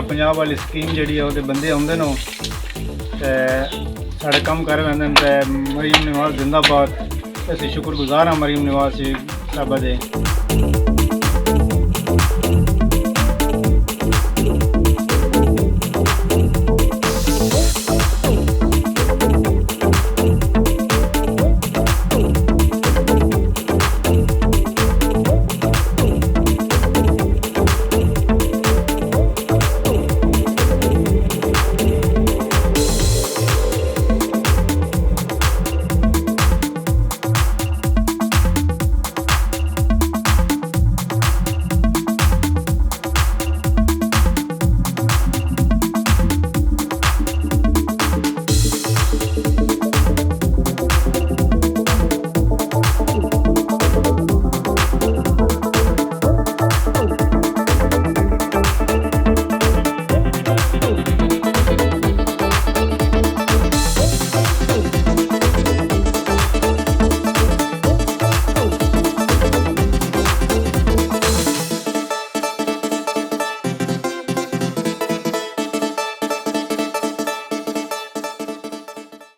पंजाब वाली स्कीम जिहड़ी है उहदे बंदे आउंदे ने ते साढ़े कम कर लैंदे न। ते मरीम नवाज जिंदाबाद। असीं शुक्रगुजार हाँ मरीम नवाज साहबा दे।